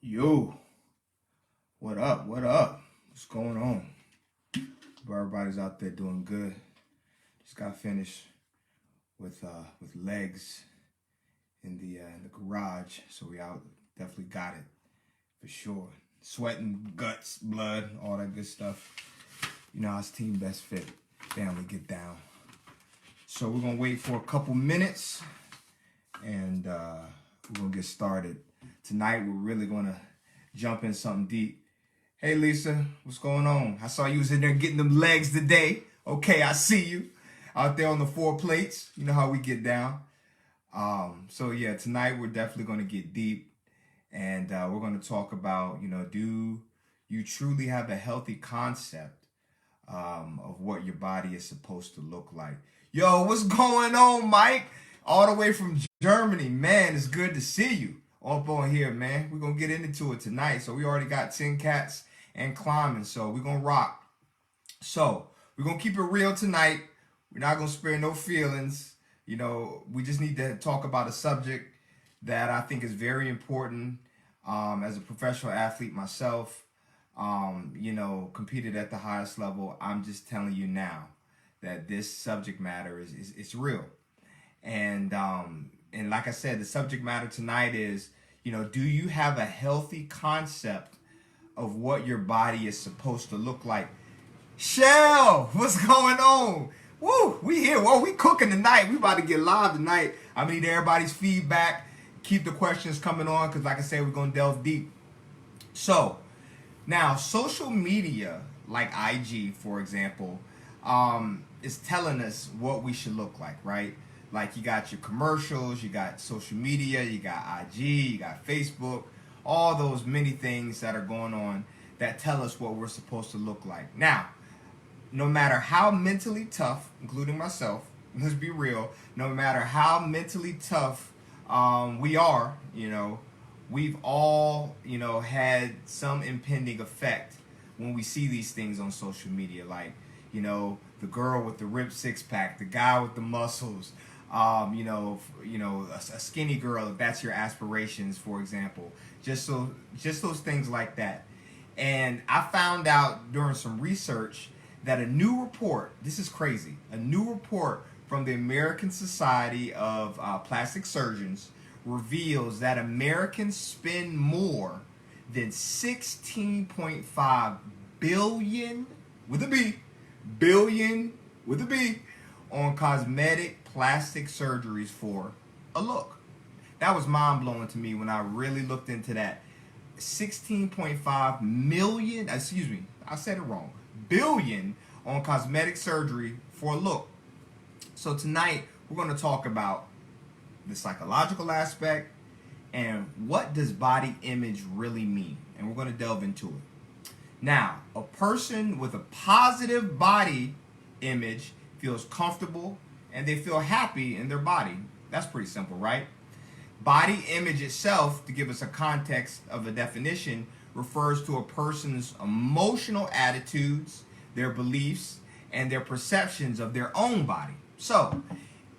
Yo, what up? What up? What's going on? Hope everybody's out there doing good. Just got finished with legs in the garage, so we out definitely got it for sure. Sweating, guts, blood, all that good stuff. You know, it's Team Best Fit family get down. So we're gonna wait for a couple minutes, and we're gonna get started. Tonight we're really gonna jump in something deep. Hey Lisa, what's going on? I saw you was in there getting them legs today. Okay, I see you out there on the 4 plates. You know how we get down. So yeah, tonight we're definitely gonna get deep, and we're gonna talk about, do you truly have a healthy concept of what your body is supposed to look like? Yo, what's going on, Mike? All the way from Germany, man. It's good to see you up on here, man. We're gonna get into it tonight. So we already got 10 cats and climbing, so we're gonna rock. So we're gonna keep it real tonight. We're not gonna spare no feelings. We just need to talk about a subject that I think is very important. As a professional athlete myself, competed at the highest level. I'm just telling you now that this subject matter is it's real. And like I said, the subject matter tonight is, do you have a healthy concept of what your body is supposed to look like? Shell, what's going on? Woo, we here. Well, we cooking tonight. We about to get live tonight. I need everybody's feedback. Keep the questions coming on because, like I said, we're going to delve deep. So, now, social media, like IG, for example, is telling us what we should look like, right? Like you got your commercials, you got social media, you got IG, you got Facebook, all those many things that are going on that tell us what we're supposed to look like. Now, no matter how mentally tough, including myself, let's be real, no matter how mentally tough we are, we've all, had some impending effect when we see these things on social media. Like, the girl with the ripped six pack, the guy with the muscles, a skinny girl, if that's your aspirations, for example. Just those things like that. And I found out during some research that a new report, this is crazy, a new report from the American Society of Plastic Surgeons reveals that Americans spend more than 16.5 billion with a B, billion with a B, on cosmetic plastic surgeries for a look. That was mind-blowing to me when I really looked into that. 16.5 million, excuse me, I said it wrong, billion on cosmetic surgery for a look. So tonight we're going to talk about the psychological aspect and what does body image really mean, and we're going to delve into it. Now, a person with a positive body image feels comfortable and they feel happy in their body. That's pretty simple, right? Body image itself, to give us a context of a definition, refers to a person's emotional attitudes, their beliefs, and their perceptions of their own body. So,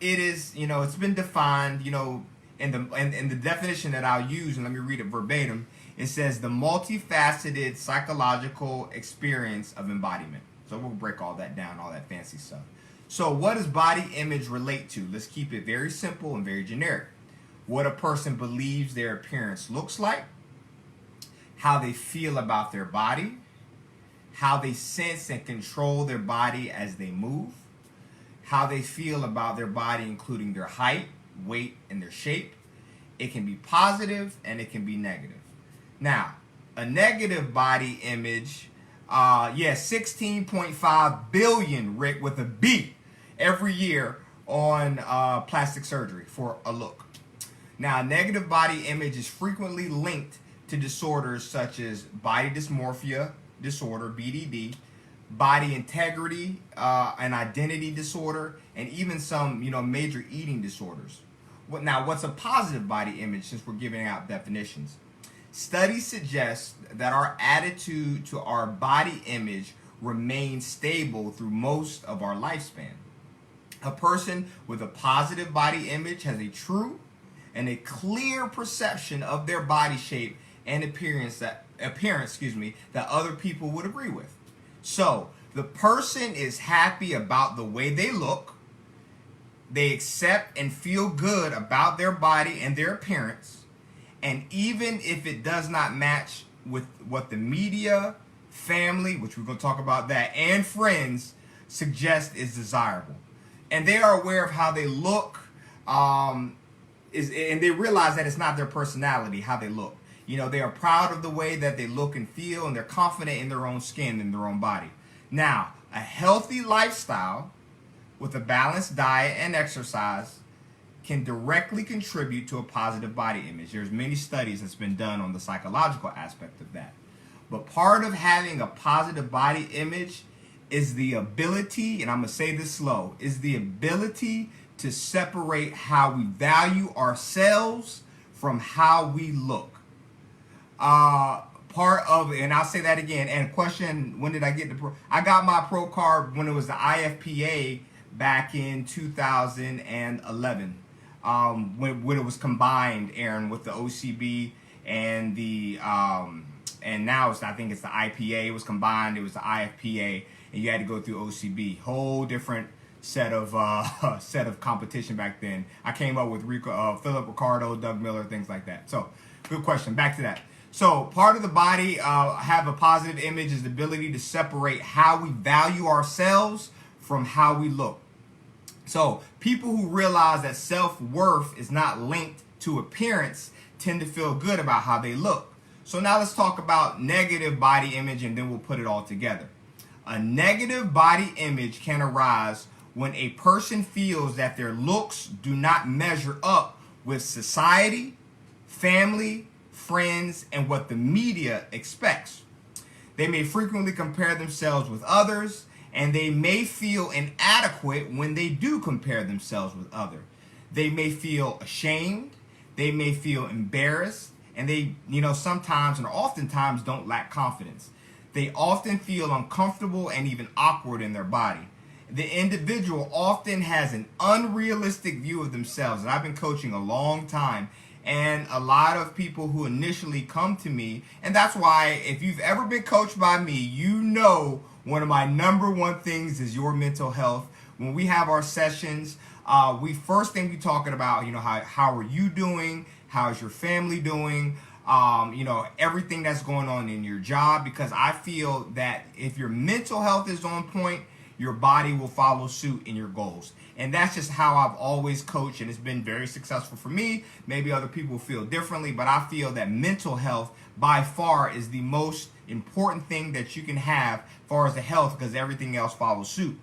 it is, it's been defined, in the definition that I'll use, and let me read it verbatim. It says the multifaceted psychological experience of embodiment. So we'll break all that down, all that fancy stuff. So what does body image relate to? Let's keep it very simple and very generic. What a person believes their appearance looks like, how they feel about their body, how they sense and control their body as they move, how they feel about their body, including their height, weight, and their shape. It can be positive and it can be negative. Now, a negative body image, 16.5 billion, Rick, with a B, every year on plastic surgery for a look. Now, negative body image is frequently linked to disorders such as body dysmorphia disorder, BDD, body integrity and identity disorder, and even some, major eating disorders. Now, what's a positive body image, since we're giving out definitions? Studies suggest that our attitude to our body image remains stable through most of our lifespan. A person with a positive body image has a true and a clear perception of their body shape and appearance, that other people would agree with. So the person is happy about the way they look. They accept and feel good about their body and their appearance. And even if it does not match with what the media, family, which we're going to talk about that, and friends suggest is desirable. And they are aware of how they look, and they realize that it's not their personality, how they look. You know, they are proud of the way that they look and feel, and they're confident in their own skin and their own body. Now, a healthy lifestyle with a balanced diet and exercise can directly contribute to a positive body image. There's many studies that's been done on the psychological aspect of that. But part of having a positive body image is the ability, and I'm going to say this slow, is the ability to separate how we value ourselves from how we look. Part of, and I'll say that again, and question, when did I get the pro? I got my pro card when it was the IFPA back in 2011. When it was combined, Aaron, with the OCB and the and now I think it's the IPA. It was combined. It was the IFPA, and you had to go through OCB. Whole different set of competition back then. I came up with Philip Ricardo, Doug Miller, things like that. So, good question. Back to that. So, part of the body have a positive image is the ability to separate how we value ourselves from how we look. So, people who realize that self-worth is not linked to appearance tend to feel good about how they look. So now let's talk about negative body image, and then we'll put it all together. A negative body image can arise when a person feels that their looks do not measure up with society, family, friends, and what the media expects. They may frequently compare themselves with others, and they may feel inadequate when they do compare themselves with others. They may feel ashamed, they may feel embarrassed, and they, sometimes and oftentimes don't lack confidence. They often feel uncomfortable and even awkward in their body. The individual often has an unrealistic view of themselves. And I've been coaching a long time, and a lot of people who initially come to me, and that's why if you've ever been coached by me, you know one of my number one things is your mental health. When we have our sessions, first thing we talking about, how are you doing? How's your family doing? Everything that's going on in your job, because I feel that if your mental health is on point, your body will follow suit in your goals. And that's just how I've always coached, and it's been very successful for me. Maybe other people feel differently, but I feel that mental health by far is the most important thing that you can have as far as the health, because everything else follows suit.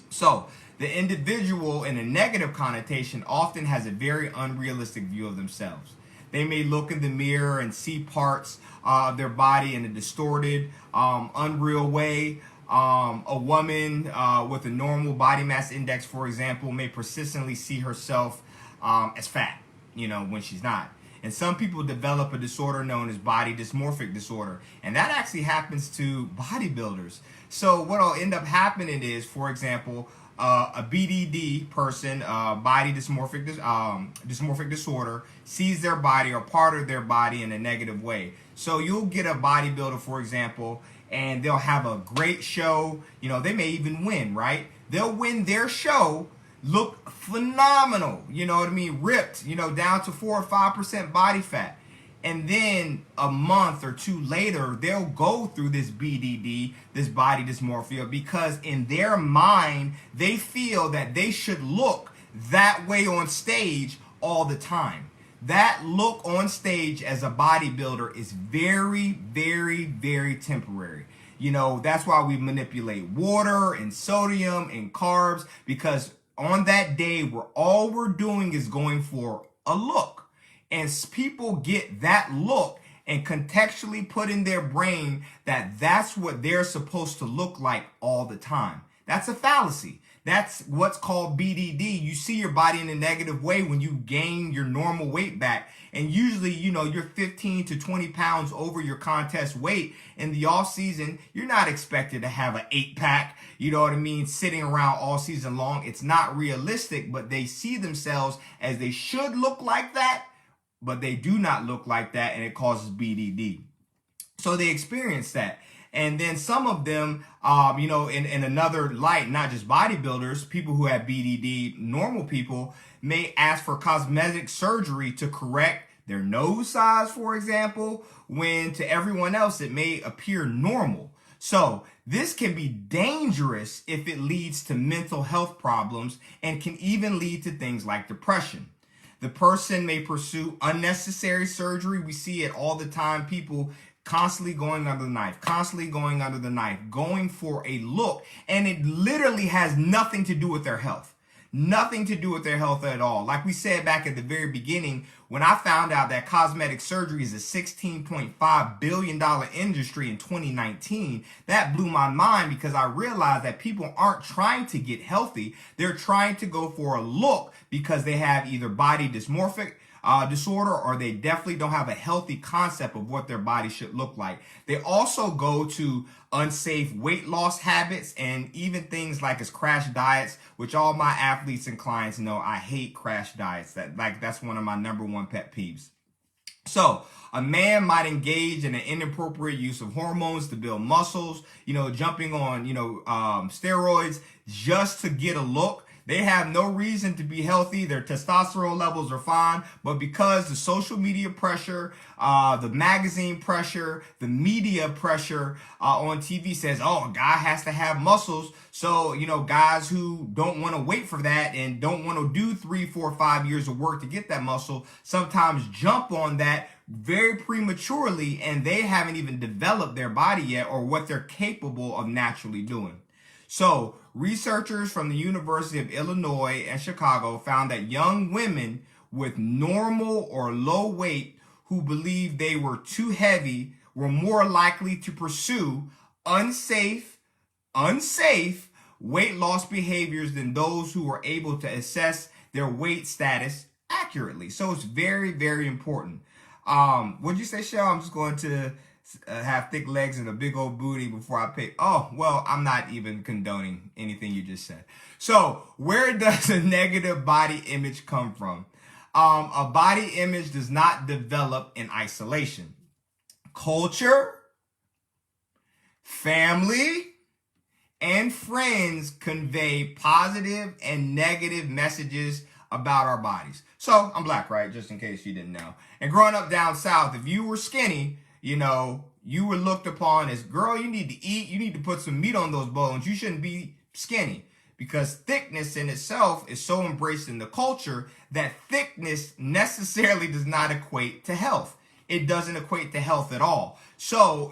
So the individual in a negative connotation often has a very unrealistic view of themselves. They may look in the mirror and see parts of their body in a distorted, unreal way. A woman with a normal body mass index, for example, may persistently see herself as fat, when she's not. And some people develop a disorder known as body dysmorphic disorder. And that actually happens to bodybuilders. So what will end up happening is, for example, a BDD person, body dysmorphic disorder, sees their body or part of their body in a negative way. So you'll get a bodybuilder, for example, and they'll have a great show. They may even win, right? They'll win their show, look phenomenal, ripped, down to 4 or 5% body fat. And then a month or two later, they'll go through this BDD, this body dysmorphia, because in their mind, they feel that they should look that way on stage all the time. That look on stage as a bodybuilder is very, very, very temporary. That's why we manipulate water and sodium and carbs, because on that day where all we're doing is going for a look. And people get that look and contextually put in their brain that that's what they're supposed to look like all the time. That's a fallacy. That's what's called BDD. You see your body in a negative way when you gain your normal weight back. And usually, you're 15 to 20 pounds over your contest weight. In the off season, you're not expected to have an 8-pack, sitting around all season long. It's not realistic, but they see themselves as they should look like that but they do not look like that, and it causes BDD. So they experience that. And then some of them, in another light, not just bodybuilders, people who have BDD, normal people, may ask for cosmetic surgery to correct their nose size, for example, when to everyone else it may appear normal. So this can be dangerous if it leads to mental health problems and can even lead to things like depression. The person may pursue unnecessary surgery. We see it all the time. People constantly going under the knife, going for a look. And it literally has nothing to do with their health. Nothing to do with their health at all. Like we said back at the very beginning, when I found out that cosmetic surgery is a $16.5 billion industry in 2019, that blew my mind, because I realized that people aren't trying to get healthy. They're trying to go for a look because they have either body dysmorphic disorder, or they definitely don't have a healthy concept of what their body should look like. They also go to unsafe weight loss habits and even things like as crash diets, which all my athletes and clients know I hate crash diets. That's one of my number one pet peeves. So a man might engage in an inappropriate use of hormones to build muscles, jumping on, steroids just to get a look. They have no reason to be healthy. Their testosterone levels are fine, but because the social media pressure, the magazine pressure, the media pressure on TV says, oh, a guy has to have muscles. So, guys who don't want to wait for that and don't want to do 3, 4, 5 years of work to get that muscle sometimes jump on that very prematurely, and they haven't even developed their body yet or what they're capable of naturally doing. So researchers from the University of Illinois and Chicago found that young women with normal or low weight who believed they were too heavy were more likely to pursue unsafe weight loss behaviors than those who were able to assess their weight status accurately. So it's very, very important. What'd you say, Shell? I'm just going to have thick legs and a big old booty before I pick. Oh, well, I'm not even condoning anything you just said. So where does a negative body image come from? A body image does not develop in isolation. Culture, family, and friends convey positive and negative messages about our bodies. So I'm black, right? Just in case you didn't know. And growing up down south, if you were skinny, you were looked upon as, girl, you need to eat. You need to put some meat on those bones. You shouldn't be skinny, because thickness in itself is so embraced in the culture that thickness necessarily does not equate to health. It doesn't equate to health at all. So,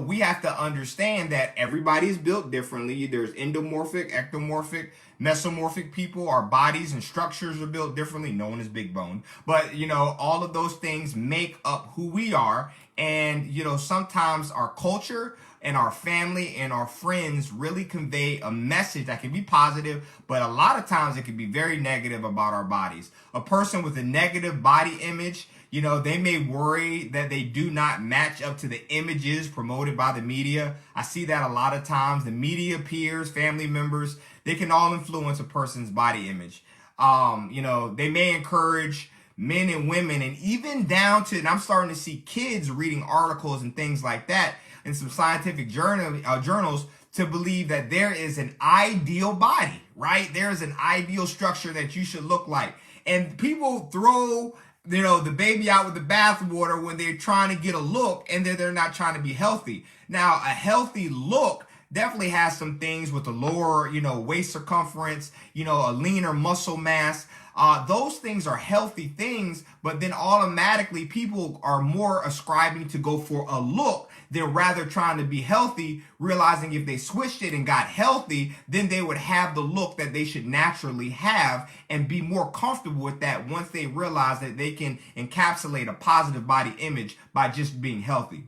we have to understand that everybody is built differently. There's endomorphic, ectomorphic, mesomorphic people. Our bodies and structures are built differently. No one is big bone. But, all of those things make up who we are. And, sometimes our culture and our family and our friends really convey a message that can be positive, but a lot of times it can be very negative about our bodies. A person with a negative body image, they may worry that they do not match up to the images promoted by the media. I see that a lot of times. The media, peers, family members, they can all influence a person's body image. They may encourage men and women, and even down to, and I'm starting to see kids reading articles and things like that in some scientific journals, to believe that there is an ideal body, right? There is an ideal structure that you should look like. And people throw, the baby out with the bathwater when they're trying to get a look, and they're not trying to be healthy. Now, a healthy look definitely has some things with the lower, waist circumference, a leaner muscle mass. Those things are healthy things, but then automatically people are more ascribing to go for a look than rather trying to be healthy, realizing if they switched it and got healthy, then they would have the look that they should naturally have and be more comfortable with that once they realize that they can encapsulate a positive body image by just being healthy.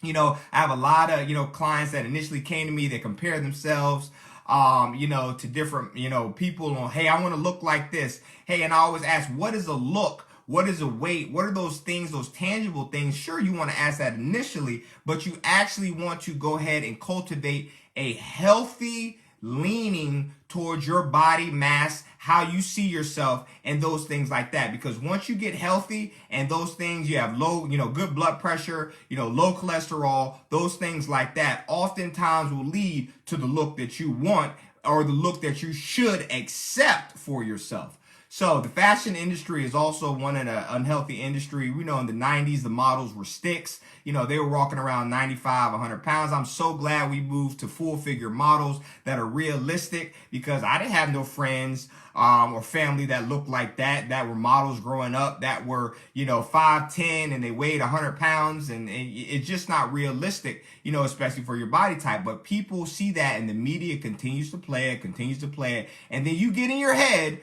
I have a lot of, clients that initially came to me, they compare themselves to different, people on, hey, I want to look like this. Hey, and I always ask, what is a look? What is a weight? What are those things, those tangible things? Sure, you want to ask that initially, but you actually want to go ahead and cultivate a healthy leaning towards your body mass, how you see yourself, and those things like that. Because once you get healthy and those things, you have low, good blood pressure, low cholesterol, those things like that, oftentimes will lead to the look that you want or the look that you should accept for yourself. So the fashion industry is also one in an unhealthy industry. We know in the 90s, the models were sticks. They were walking around 95, 100 pounds. I'm so glad we moved to full figure models that are realistic, because I didn't have no friends or family that looked like that were models growing up, that were, 5'10" and they weighed 100 pounds. And it's just not realistic, especially for your body type. But people see that, and the media continues to play it. And then you get in your head,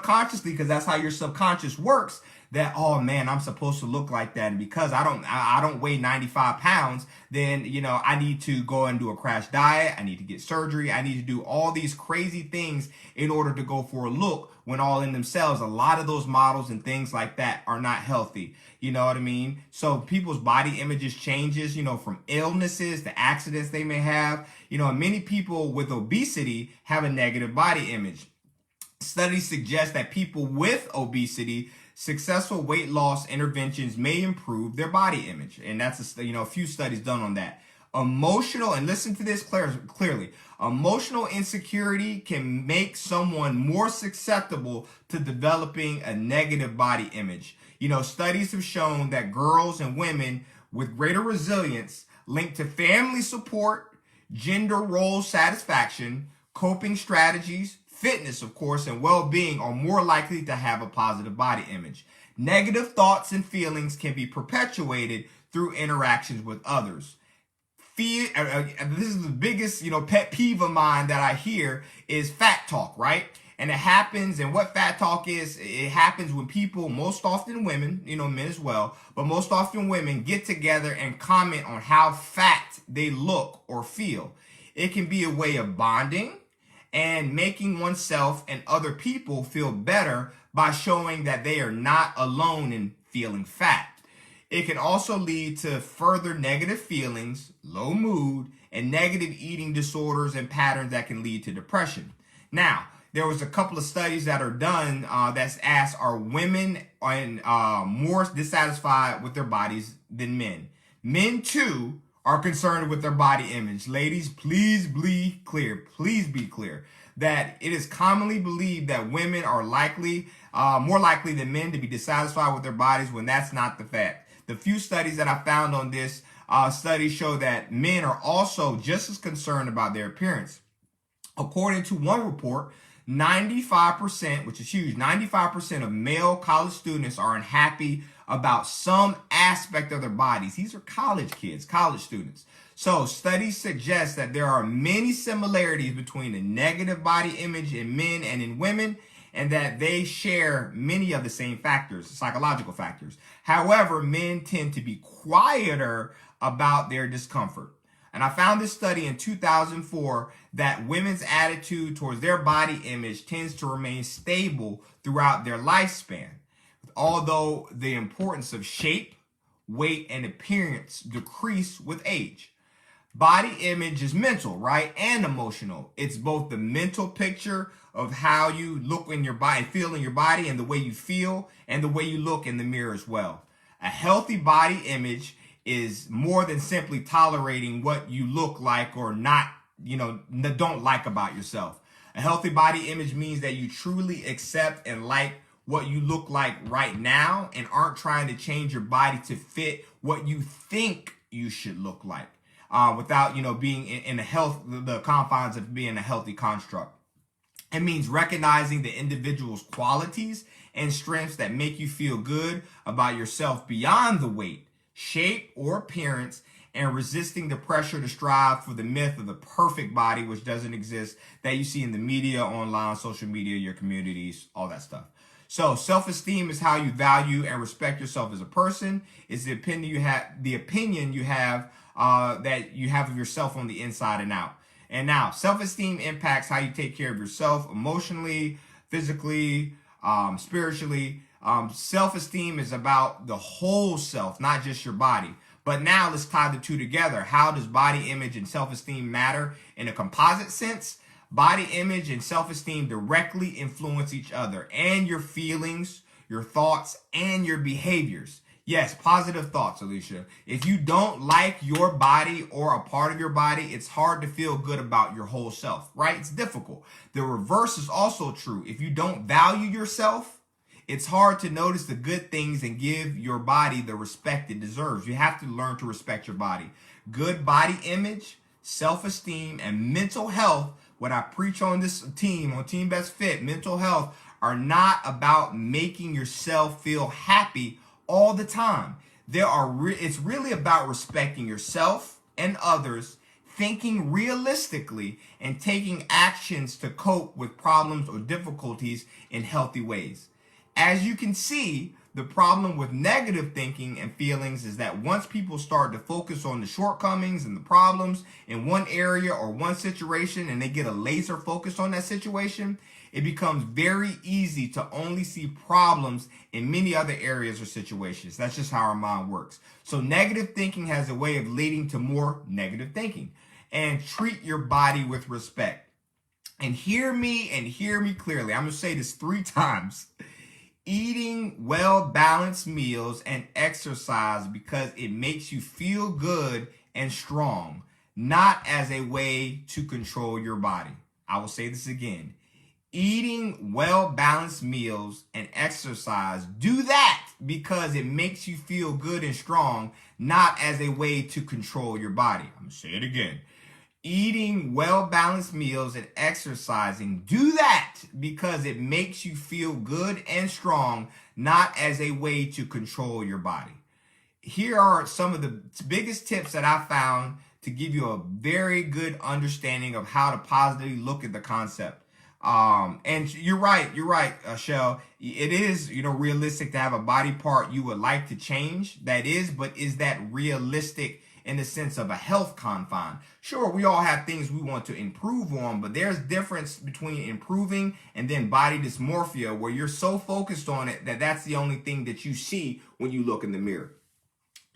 subconsciously, because that's how your subconscious works, that, oh man, I'm supposed to look like that. And because I don't weigh 95 pounds, then, I need to go and do a crash diet. I need to get surgery. I need to do all these crazy things in order to go for a look, when all in themselves, a lot of those models and things like that are not healthy. You know what I mean? So people's body images changes, from illnesses to accidents they may have. And many people with obesity have a negative body image. Studies suggest that people with obesity, successful weight loss interventions may improve their body image. And that's a few studies done on that. Emotional, and listen to this clearly, emotional insecurity can make someone more susceptible to developing a negative body image. Studies have shown that girls and women with greater resilience linked to family support, gender role satisfaction, coping strategies, fitness, of course, and well-being are more likely to have a positive body image. Negative thoughts and feelings can be perpetuated through interactions with others. This is the biggest, pet peeve of mine that I hear is fat talk, right? And it happens, and what fat talk is, it happens when people, most often women, men as well, but most often women get together and comment on how fat they look or feel. It can be a way of bonding and making oneself and other people feel better by showing that they are not alone in feeling fat. It can also lead to further negative feelings, low mood, and negative eating disorders and patterns that can lead to depression. Now, there was a couple of studies that are done that's asked, are women more dissatisfied with their bodies than men? Men, too, are concerned with their body image. Ladies, please be clear. Please be clear that it is commonly believed that women are more likely than men to be dissatisfied with their bodies, when that's not the fact. The few studies that I found on this studies show that men are also just as concerned about their appearance. According to one report, 95%, which is huge, 95% of male college students are unhappy about some aspect of their bodies. These are college kids, college students. So studies suggest that there are many similarities between a negative body image in men and in women, and that they share many of the same factors, psychological factors. However, men tend to be quieter about their discomfort. And I found this study in 2004 that women's attitude towards their body image tends to remain stable throughout their lifespan, although the importance of shape, weight, and appearance decrease with age. Body image is mental, right? And emotional. It's both the mental picture of how you look in your body, feel in your body, and the way you feel, and the way you look in the mirror as well. A healthy body image is more than simply tolerating what you look like or not, don't like about yourself. A healthy body image means that you truly accept and like what you look like right now, and aren't trying to change your body to fit what you think you should look like, without, being in the confines of being a healthy construct. It means recognizing the individual's qualities and strengths that make you feel good about yourself beyond the weight, shape, or appearance, and resisting the pressure to strive for the myth of the perfect body, which doesn't exist, that you see in the media, online, social media, your communities, all that stuff. So self-esteem is how you value and respect yourself as a person. It's the opinion you have, that you have of yourself on the inside and out. And now, self-esteem impacts how you take care of yourself emotionally, physically, spiritually. Self-esteem is about the whole self, not just your body. But now let's tie the two together. How does body image and self-esteem matter in a composite sense? Body image and self-esteem directly influence each other and your feelings, your thoughts, and your behaviors. Yes, positive thoughts, Alicia. If you don't like your body or a part of your body, it's hard to feel good about your whole self, right? It's difficult. The reverse is also true. If you don't value yourself, it's hard to notice the good things and give your body the respect it deserves. You have to learn to respect your body. Good body image, self-esteem, and mental health, what I preach on this team, on Team Best Fit, mental health, are not about making yourself feel happy all the time. It's really about respecting yourself and others, thinking realistically, and taking actions to cope with problems or difficulties in healthy ways. As you can see, the problem with negative thinking and feelings is that once people start to focus on the shortcomings and the problems in one area or one situation, and they get a laser focus on that situation, it becomes very easy to only see problems in many other areas or situations. That's just how our mind works. So negative thinking has a way of leading to more negative thinking. And treat your body with respect. And hear me clearly. I'm going to say this 3 times. Eating well-balanced meals and exercise because it makes you feel good and strong, not as a way to control your body. I will say this again. Eating well-balanced meals and exercise, do that because it makes you feel good and strong, not as a way to control your body. I'm going to say it again. Eating well-balanced meals and exercising, do that because it makes you feel good and strong, not as a way to control your body. Here are some of the biggest tips that I found to give you a very good understanding of how to positively look at the concept. And you're right, Shell. It is, realistic to have a body part you would like to change. That is, but is that realistic in the sense of a health confine? Sure, we all have things we want to improve on, but there's difference between improving and then body dysmorphia, where you're so focused on it that that's the only thing that you see when you look in the mirror.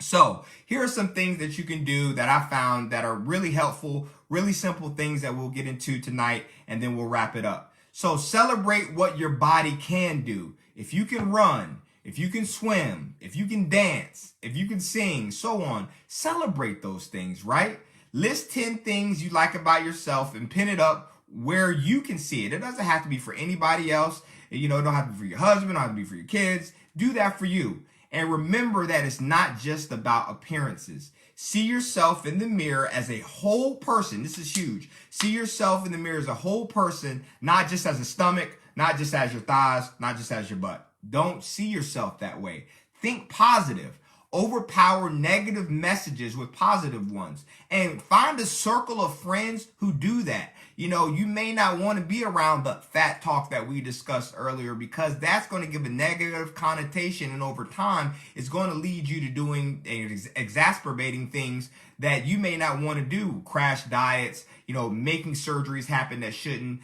So here are some things that you can do that I found that are really helpful, really simple things that we'll get into tonight, and then we'll wrap it up. So celebrate what your body can do. If you can run, if you can swim, if you can dance, if you can sing, so on, celebrate those things, right? List 10 things you like about yourself and pin it up where you can see it. It doesn't have to be for anybody else. It don't have to be for your husband, it don't have to be for your kids. Do that for you. And remember that it's not just about appearances. See yourself in the mirror as a whole person. This is huge. See yourself in the mirror as a whole person, not just as a stomach, not just as your thighs, not just as your butt. Don't see yourself that way. Think positive. Overpower negative messages with positive ones. And find a circle of friends who do that. You may not want to be around the fat talk that we discussed earlier, because that's going to give a negative connotation, and over time it's going to lead you to doing exacerbating things that you may not want to do. Crash diets, making surgeries happen that shouldn't,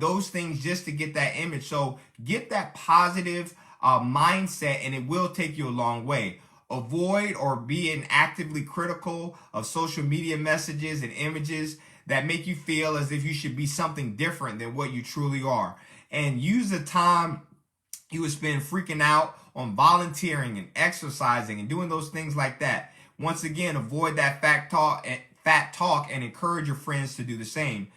those things just to get that image. So get that positive mindset, and it will take you a long way. Avoid or be actively critical of social media messages and images that make you feel as if you should be something different than what you truly are. And use the time you would spend freaking out on volunteering and exercising and doing those things like that. Once again, avoid that fat talk and encourage your friends to do the same.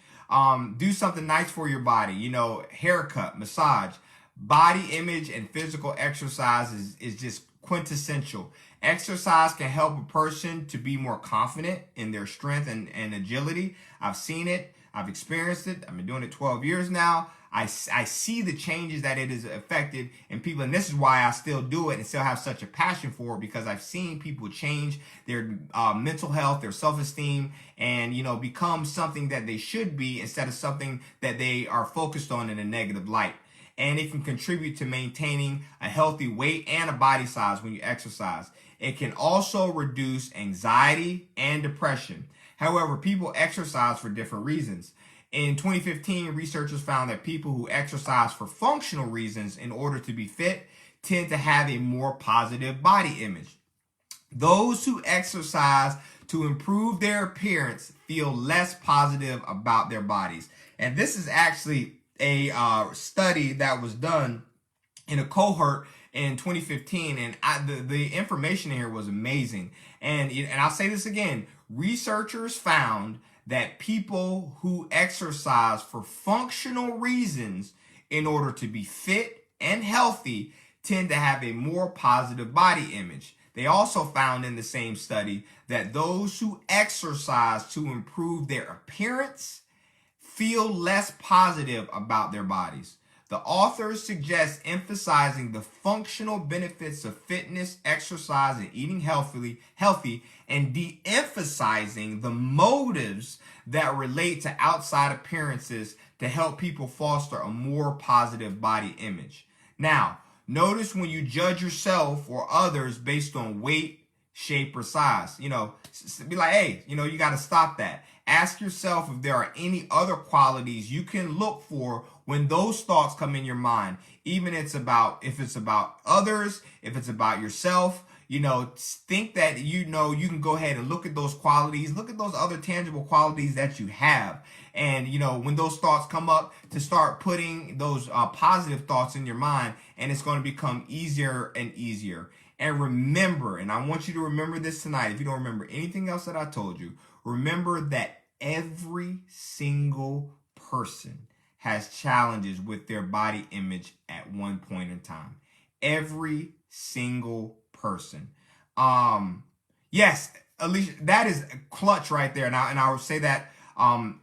Do something nice for your body, haircut, massage. Body image and physical exercise is just quintessential. Exercise can help a person to be more confident in their strength and agility. I've seen it. I've experienced it. I've been doing it 12 years now. I see the changes that it has affected in people, and this is why I still do it and still have such a passion for it, because I've seen people change their mental health, their self-esteem, and become something that they should be instead of something that they are focused on in a negative light. And it can contribute to maintaining a healthy weight and a body size when you exercise. It can also reduce anxiety and depression. However, people exercise for different reasons. In 2015, researchers found that people who exercise for functional reasons in order to be fit tend to have a more positive body image. Those who exercise to improve their appearance feel less positive about their bodies. And this is actually a study that was done in a cohort in 2015, and the information here was amazing. And I'll say this again: researchers found that people who exercise for functional reasons in order to be fit and healthy tend to have a more positive body image. They also found in the same study that those who exercise to improve their appearance feel less positive about their bodies. The authors suggest emphasizing the functional benefits of fitness, exercise, and eating healthy, and de-emphasizing the motives that relate to outside appearances to help people foster a more positive body image. Now, notice when you judge yourself or others based on weight, shape, or size, be like, hey, you got to stop that. Ask yourself if there are any other qualities you can look for when those thoughts come in your mind. Even if it's about others, if it's about yourself, think that you can go ahead and look at those qualities, look at those other tangible qualities that you have. And when those thoughts come up, to start putting those positive thoughts in your mind, and it's going to become easier and easier. And remember, and I want you to remember this tonight, if you don't remember anything else that I told you, remember that every single person has challenges with their body image at one point in time. Every single person. Yes, Alicia, that is clutch right there. Now, and I would say that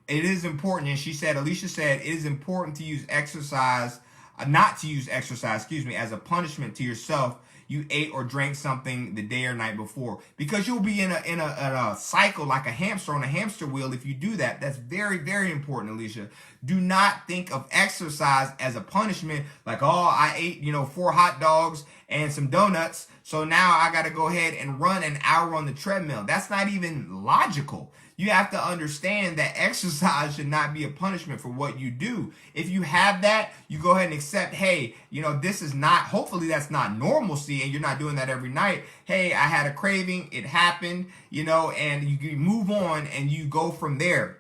it is important. And Alicia said, it is important to use exercise, not to use exercise, as a punishment to yourself. You ate or drank something the day or night before, because you'll be in a cycle like a hamster on a hamster wheel. If you do that, that's very, very important, Alicia. Do not think of exercise as a punishment, like, oh, I ate, 4 hot dogs and some donuts, so now I got to go ahead and run an hour on the treadmill. That's not even logical. You have to understand that exercise should not be a punishment for what you do. If you have that, you go ahead and accept, hey, this is not, hopefully that's not normalcy, and you're not doing that every night. Hey, I had a craving, it happened, and you move on and you go from there.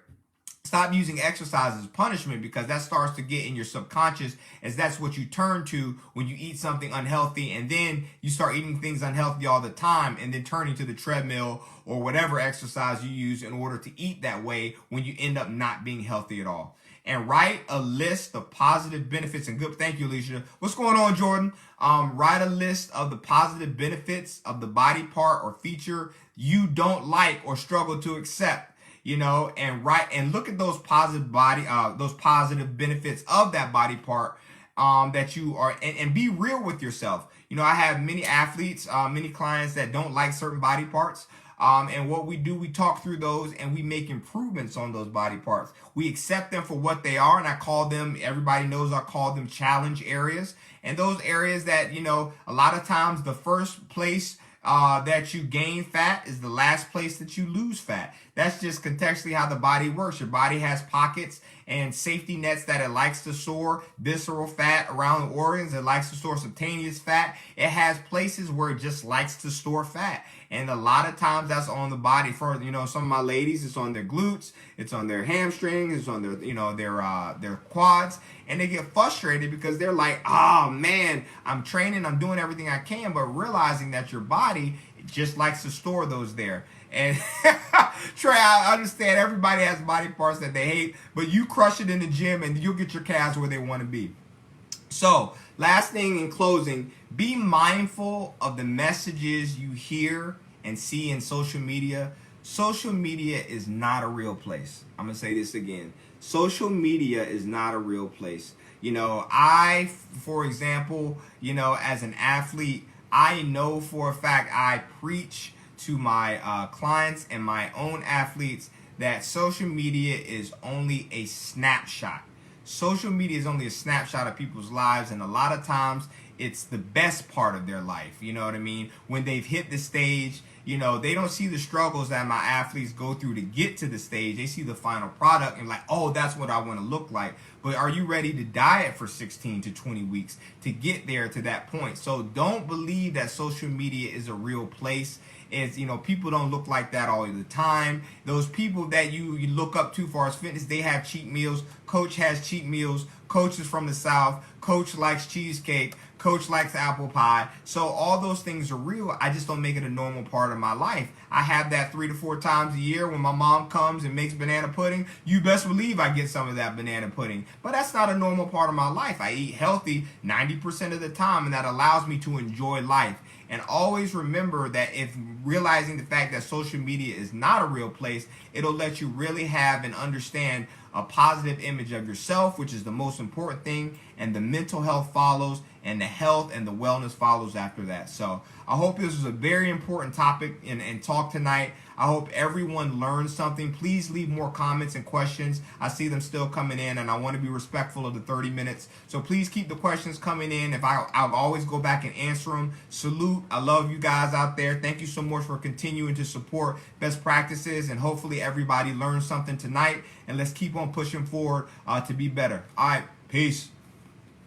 Stop using exercise as punishment, because that starts to get in your subconscious, as that's what you turn to when you eat something unhealthy, and then you start eating things unhealthy all the time, and then turning to the treadmill or whatever exercise you use in order to eat that way, when you end up not being healthy at all. And write a list of positive benefits and good. Thank you, Alicia. What's going on, Jordan? Write a list of the positive benefits of the body part or feature you don't like or struggle to accept. And look at those positive those positive benefits of that body part that you are, and be real with yourself. I have many athletes, many clients that don't like certain body parts. And what we do, we talk through those and we make improvements on those body parts. We accept them for what they are. And I call them, everybody knows I call them challenge areas. And those areas that, a lot of times the first place that you gain fat is the last place that you lose fat. That's just contextually how the body works. Your body has pockets and safety nets that it likes to store visceral fat around the organs. It likes to store subcutaneous fat. It has places where it just likes to store fat. And a lot of times that's on the body. For some of my ladies, it's on their glutes, it's on their hamstrings, it's on their their quads, and they get frustrated because they're like, oh man, I'm training, I'm doing everything I can, but realizing that your body just likes to store those there. And Trey, I understand everybody has body parts that they hate, but you crush it in the gym and you'll get your calves where they want to be. So, last thing in closing, be mindful of the messages you hear and see in social media. Social media is not a real place. I'm going to say this again. Social media is not a real place. I, for example, as an athlete, I know for a fact I preach to my clients and my own athletes that social media is only a snapshot. Social media is only a snapshot of people's lives, and a lot of times it's the best part of their life. You know what I mean? When they've hit the stage, you know, they don't see the struggles that my athletes go through to get to the stage. They see the final product and like, oh, that's what I want to look like. But are you ready to diet for 16 to 20 weeks to get there to that point? So don't believe that social media is a real place. Is, you know, people don't look like that all the time. Those people that you look up to for as fitness, they have cheat meals. Coach has cheat meals. Coach is from the South. Coach likes cheesecake. Coach likes apple pie. So all those things are real. I just don't make it a normal part of my life. I have that 3 to 4 times a year when my mom comes and makes banana pudding. You best believe I get some of that banana pudding. But that's not a normal part of my life. I eat healthy 90% of the time, and that allows me to enjoy life. And always remember that if realizing the fact that social media is not a real place, it'll let you really have and understand a positive image of yourself, which is the most important thing, and the mental health follows, and the health and the wellness follows after that. So I hope this was a very important topic and talk tonight. I hope everyone learned something. Please leave more comments and questions. I see them still coming in, and I want to be respectful of the 30 minutes. So please keep the questions coming in. I'll always go back and answer them. Salute. I love you guys out there. Thank you so much for continuing to support Best Practices, and hopefully everybody learned something tonight. And let's keep on pushing forward to be better. All right. Peace.